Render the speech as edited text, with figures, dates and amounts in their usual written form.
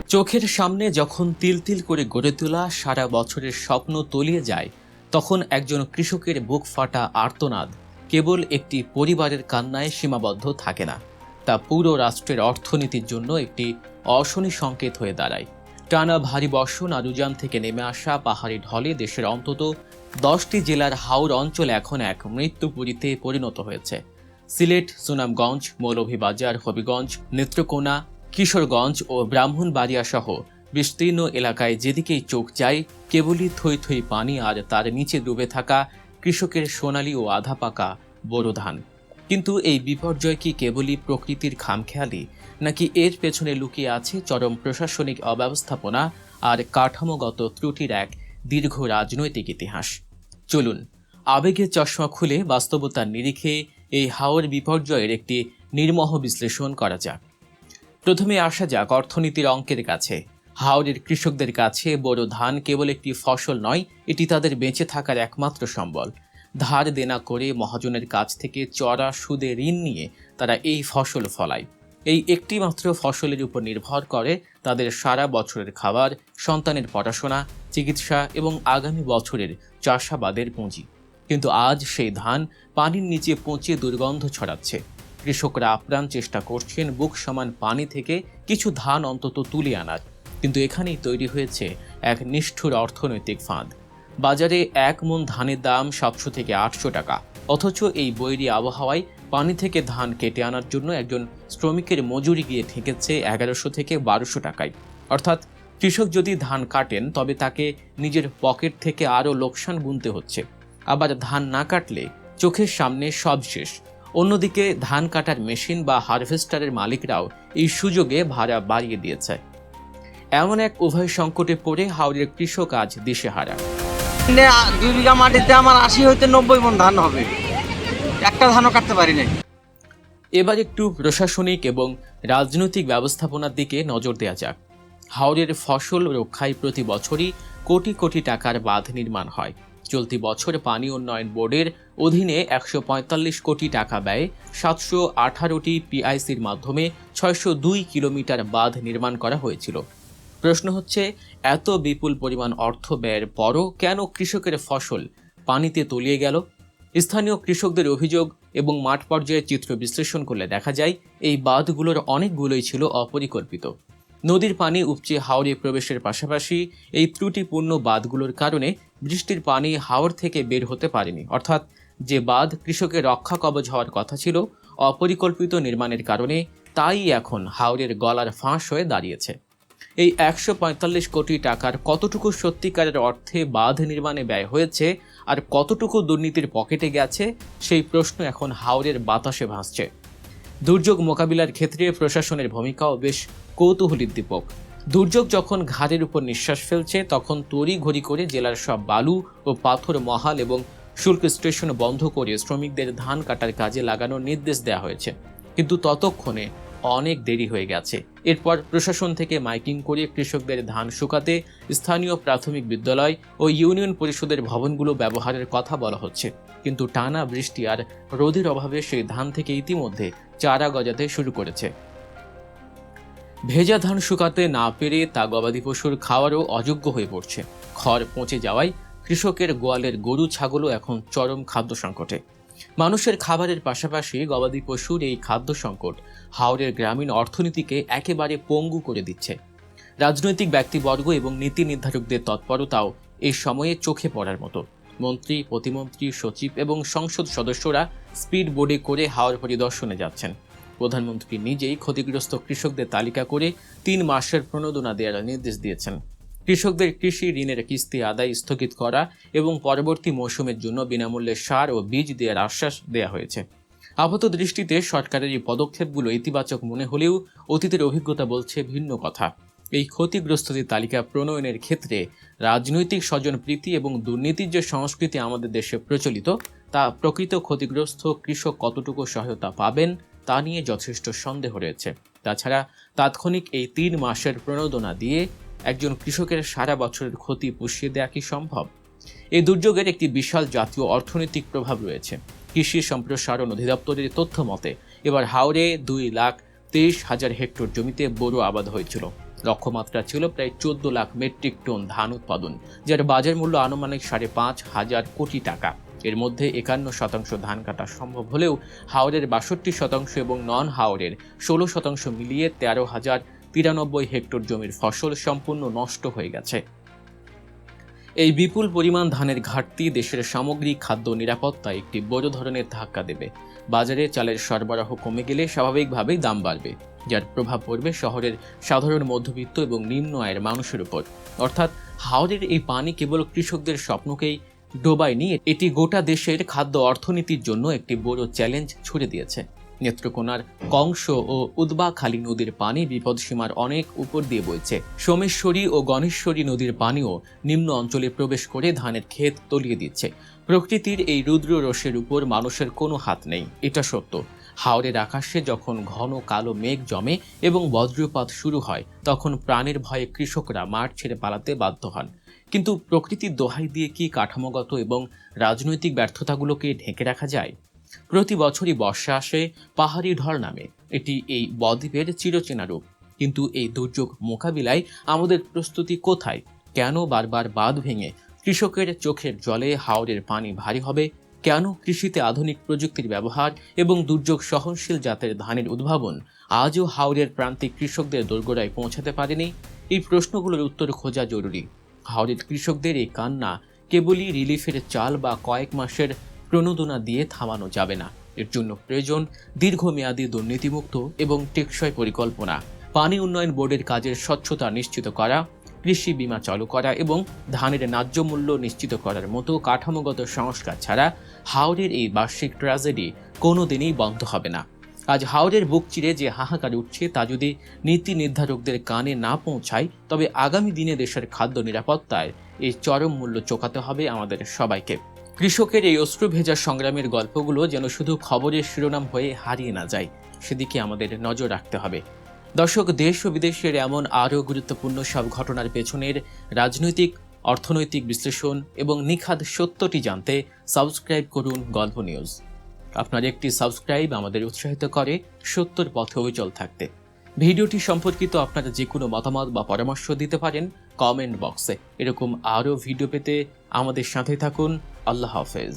চোখের সামনে যখন তিল তিল করে গড়ে তোলা সারা বছরের স্বপ্ন তলিয়ে যায়, তখন একজন কৃষকের বুক ফাটা আর্তনাদ কেবল একটি পরিবারের কান্নায় সীমাবদ্ধ থাকে না, তা পুরো রাষ্ট্রের অর্থনীতির জন্য একটি অশনি সংকেত হয়ে দাঁড়ায়। টানা ভারী বর্ষণ আর উজান থেকে নেমে আসা পাহাড়ি ঢলে দেশের অন্তত 10টি জেলার হাওর অঞ্চল এখন এক মৃত্যুপুরীতে পরিণত হয়েছে। সিলেট, সুনামগঞ্জ, মৌলভীবাজার, হবিগঞ্জ, নেত্রকোনা, কিশোরগঞ্জ ও ব্রাহ্মণবাড়িয়া সহ বিস্তীর্ণ এলাকায় যেদিকেই চোখ যায় কেবলই থই থই পানি, আর তার নিচে ডুবে থাকা কৃষকের সোনালী ও আধা পাকা বোরো ধান। কিন্তু এই বিপর্যয় কি কেবলই প্রকৃতির খামখেয়ালি, নাকি এর পেছনে লুকিয়ে আছে চরম প্রশাসনিক অব্যবস্থাপনা আর কাঠামোগত ত্রুটির এক দীর্ঘ রাজনৈতিক ইতিহাস? চলুন আবেগের চশমা খুলে বাস্তবতার নিরিখে এই হাওর বিপর্যয়ের একটি নির্মোহ বিশ্লেষণ করা যাক। প্রথমে আসা যাক অর্থনীতির অঙ্কের কাছে। হাওরের কৃষকদের কাছে বোরো ধান কেবল একটি ফসল নয়, এটি তাদের বেঁচে থাকার একমাত্র সম্বল। ধার দেনা করে মহাজনের কাছ থেকে চড়া সুদে ঋণ নিয়ে তারা এই ফসল ফলায়। এই একটি মাত্র ফসলের উপর নির্ভর করে তাদের সারা বছরের খাবার, সন্তানের পড়াশোনা, চিকিৎসা এবং আগামী বছরের চাষাবাদের পুঁজি। কিন্তু আজ সেই ধান পানির নিচে পচে দুর্গন্ধ ছড়াচ্ছে। কৃষকরা আপ্রাণ চেষ্টা করছেন বুক সমান পানি থেকে কিছু ধান অন্তত তুলে আনার, কিন্তু এখানেই তৈরি হয়েছে এক নিষ্ঠুর অর্থনৈতিক ফাঁদ। বাজারে 1 মণ ধানের দাম 700 থেকে 800 টাকা, অথচ এই বৈরী আবহাওয়ায় পানি থেকে ধান কেটে আনার জন্য একজন শ্রমিকের মজুরি গিয়ে ঠেকেছে 1100 থেকে 1200 টাকায়। অর্থাৎ কৃষক যদি ধান কাটেন তবে তাকে নিজের পকেট থেকে আরও লোকসান গুনতে হচ্ছে। আবার ধান না কাটলে চোখের সামনে সব শেষ। অন্যদিকে ধান কাটার মেশিন বা হারভেস্টারের মালিকরাও এই সুযোগে ভাড়া বাড়িয়ে দিয়েছে। এমন এক উভয় সংকটে পড়ে হাওরের কৃষক আজ দিশেহারা। 2 বিঘা মাটিতে আমার 80 হইতে 90 মণ ধান হবে, একটা ধানও কাটতে পারি নাই। এবার একটু প্রশাসনিক এবং রাজনৈতিক ব্যবস্থাপনার দিকে নজর দেওয়া যাক। হাওরের ফসল রক্ষায় প্রতি বছরই কোটি কোটি টাকার বাঁধ নির্মাণ হয়। চলতি বছর পানি উন্নয়ন বোর্ডের অধীনে 145 কোটি টাকা ব্যয়ে 718টি পিআইসির মাধ্যমে 602 কিলোমিটার বাঁধ নির্মাণ করা হয়েছিল। প্রশ্ন হচ্ছে, এত বিপুল পরিমাণ অর্থ ব্যয়ের পরও কেন কৃষকের ফসল পানিতে তলিয়ে গেল? স্থানীয় কৃষকদের অভিযোগ এবং মাঠ পর্যায়ে চিত্র বিশ্লেষণ করলে দেখা যায় এই বাঁধগুলোর অনেকগুলোই ছিল অপরিকল্পিত। নদীর পানি উপচে হাওরে প্রবেশের পাশাপাশি এই ত্রুটিপূর্ণ বাঁধগুলোর কারণে বৃষ্টির পানি হাওর থেকে বের হতে পারেনি। অর্থাৎ যে বাঁধ কৃষকের রক্ষা কবচ হওয়ার কথা ছিল, অপরিকল্পিত নির্মাণের কারণে তাই এখন হাওরের গলার ফাঁস হয়ে দাঁড়িয়েছে। এই 145 কোটি টাকার কতটুকু সত্যিকারের অর্থে বাঁধ নির্মাণে ব্যয় হয়েছে আর কতটুকু দুর্নীতির পকেটে গেছে, সেই প্রশ্ন এখন হাওরের বাতাসে ভাসছে। দুর্যোগ মোকাবিলার ক্ষেত্রে প্রশাসনের ভূমিকাও বেশ কৌতূহলোদ্দীপক। দুর্যোগ যখন ঘাড়ের উপর নিঃশ্বাস ফেলছে, তখন তড়িঘড়ি করে জেলার সব বালু ও পাথর মহাল এবং শুল্ক স্টেশন বন্ধ করে শ্রমিকদের ধান কাটার কাজে লাগানোর নির্দেশ দেওয়া হয়েছে। কিন্তু ততক্ষণে অনেক দেরি হয়ে গেছে। এরপর প্রশাসন থেকে মাইকিং করে কৃষকদের ধান শুকাতে স্থানীয় প্রাথমিক বিদ্যালয় ও ইউনিয়ন পরিষদের ভবনগুলো ব্যবহারের কথা বলা হচ্ছে। কিন্তু টানা বৃষ্টি আর রোদের অভাবে সেই ধান থেকে ইতিমধ্যে চারা গজাতে শুরু করেছে। ভেজা ধান শুকাতে না পেরে তা গবাদি পশুর খাওয়ারও অযোগ্য হয়ে পড়ছে। খড় পচে যাওয়ায় কৃষকের গোয়ালের গরু ছাগলও এখন চরম খাদ্য সংকটে। মানুষের খাবারের পাশাপাশি গবাদি পশুর এই খাদ্য সংকট হাওরের গ্রামীণ অর্থনীতিকে একেবারে পঙ্গু করে দিচ্ছে। রাজনৈতিক ব্যক্তিবর্গ এবং নীতি নির্ধারকদের তৎপরতাও এই সময়ে চোখে পড়ার মতো। মন্ত্রী, প্রতিমন্ত্রী, সচিব এবং সংসদ সদস্যরা স্পিড বোর্ডে করে হাওর পরিদর্শনে যাচ্ছেন। প্রধানমন্ত্রী নিজেই ক্ষতিগ্রস্ত কৃষকদের তালিকা করে 3 মাসের প্রণোদনা দেওয়ার নির্দেশ দিয়েছেন। কৃষকদের কৃষি ঋণের কিস্তি আদায় স্থগিত করা এবং পরবর্তী মৌসুমের জন্য বিনামূল্যে সার ও বীজ দেওয়ার আশ্বাস দেওয়া হয়েছে। আপাত দৃষ্টিতে সরকারের এই পদক্ষেপগুলো ইতিবাচক মনে হলেও অতীতের অভিজ্ঞতা বলছে ভিন্ন কথা। এই ক্ষতিগ্রস্তদের তালিকা প্রণয়নের ক্ষেত্রে রাজনৈতিক স্বজনপ্রীতি এবং দুর্নীতির যে সংস্কৃতি আমাদের দেশে প্রচলিত, তা প্রকৃত ক্ষতিগ্রস্ত কৃষক কতটুকু সহায়তা পাবেন তা নিয়ে যথেষ্ট সন্দেহ রয়েছে। তাছাড়া তাৎক্ষণিক এই 3 মাসের প্রণোদনা দিয়ে একজন কৃষকের সারা বছরের ক্ষতি পুষিয়ে দেওয়া কি সম্ভব? এই দুর্যোগের একটি বিশাল জাতীয় অর্থনৈতিক প্রভাব রয়েছে। কৃষি সম্প্রসারণ অধিদপ্তরের তথ্য মতে এবার হাওরে 2,23,000 হেক্টর জমিতে বোরো আবাদ হয়েছিল। লক্ষ্যমাত্রা ছিল প্রায় 14 লাখ মেট্রিক টন ধান উৎপাদন, যার বাজার মূল্য আনুমানিক 5,500 কোটি টাকা। এর মধ্যে 51% ধান কাটা সম্ভব হলেও হাওরের 62% এবং নন হাওরের 16% মিলিয়ে 13,093 হেক্টর জমির ফসল সম্পূর্ণ নষ্ট হয়ে গেছে। এই বিপুল পরিমাণ ধানের ঘাটতি দেশের সামগ্রিক খাদ্য নিরাপত্তায় একটি বড় ধরনের ধাক্কা দেবে। বাজারে চালের সরবরাহ কমে গেলে স্বাভাবিকভাবেই দাম বাড়বে, যার প্রভাব পড়বে শহরের সাধারণ মধ্যবিত্ত এবং নিম্ন আয়ের মানুষের উপর। অর্থাৎ হাওরের এই পানি কেবল কৃষকদের স্বপ্নকেই ডোবায়নি, এটি গোটা দেশের খাদ্য অর্থনীতির জন্য একটি বড় চ্যালেঞ্জ ছুড়ে দিয়েছে। নেত্রকোনার কংস ও উদ্বাখালী নদীর পানি বিপদসীমার অনেক উপর দিয়ে বইছে। সোমেশ্বরী ও গণেশ্বরী নদীর পানিও নিম্ন অঞ্চলে প্রবেশ করে ধানের ক্ষেত তলিয়ে দিচ্ছে। প্রকৃতির এই রুদ্র রোষের উপর মানুষের কোনো হাত নেই, এটা সত্য। হাওরের আকাশে যখন ঘন কালো মেঘ জমে এবং বজ্রপাত শুরু হয়, তখন প্রাণের ভয়ে কৃষকরা মাঠ ছেড়ে পালাতে বাধ্য হন। কিন্তু প্রকৃতির দোহাই দিয়ে কি কাঠামোগত এবং রাজনৈতিক ব্যর্থতাগুলোকে ঢেকে রাখা যায়? প্রতি বছরই বর্ষা আসে, পাহাড়ি ঢল নামে, এটি এই বদ্বীপের চিরচেনা রূপ। কিন্তু এই দুর্যোগ মোকাবিলায় আমাদের প্রস্তুতি কোথায়? কেন বারবার বাঁধ ভেঙে কৃষকের চোখের জলে হাওরের পানি ভারী হবে? কেন কৃষিতে আধুনিক প্রযুক্তির ব্যবহার এবং দুর্যোগ সহনশীল জাতের ধানের উদ্ভাবন আজও হাওরের প্রান্তিক কৃষকদের দোরগোড়ায় পৌঁছাতে পারেনি? এই প্রশ্নগুলোর উত্তর খোঁজা জরুরি। হাওরের কৃষকদের এই কান্না কেবলই রিলিফের চাল বা কয়েক মাসের প্রণোদনা দিয়ে থামানো যাবে না। এর জন্য প্রয়োজন দীর্ঘমেয়াদী দুর্নীতিমুক্ত এবং টেকসই পরিকল্পনা, পানি উন্নয়ন বোর্ডের কাজের স্বচ্ছতা নিশ্চিত করা, কৃষি বীমা চালু করা এবং ধানের ন্যায্য মূল্য নিশ্চিত করার মতো কাঠামোগত সংস্কার ছাড়া হাওরের এই বার্ষিক ট্র্যাজেডি কোনোদিনই বন্ধ হবে না। আজ হাওরের বুক চিরে যে হাহাকার উঠছে, তা যদি নীতি নির্ধারকদের কানে না পৌঁছায়, তবে আগামী দিনে দেশের খাদ্য নিরাপত্তায় এই চরম মূল্য চোকাতে হবে আমাদের সবাইকে। কৃষকের এই অশ্রু ভেজা সংগ্রামের গল্পগুলো যেন শুধু খবরের শিরোনাম হয়ে হারিয়ে না যায়, সেদিকে আমাদের নজর রাখতে হবে। দর্শক, দেশ ও বিদেশের এমন আরও গুরুত্বপূর্ণ সব ঘটনার পেছনের রাজনৈতিক, অর্থনৈতিক বিশ্লেষণ এবং নিখাদ সত্যটি জানতে সাবস্ক্রাইব করুন গল্প নিউজ। আপনার একটি সাবস্ক্রাইব আমাদের উৎসাহিত করে সত্যর পথে অবিচল থাকতে। ভিডিওটি সম্পর্কিত আপনারা যে কোনো মতামত বা পরামর্শ দিতে পারেন কমেন্ট বক্সে। এরকম আরও ভিডিও পেতে আমাদের সাথে থাকুন। আল্লাহ হাফেজ।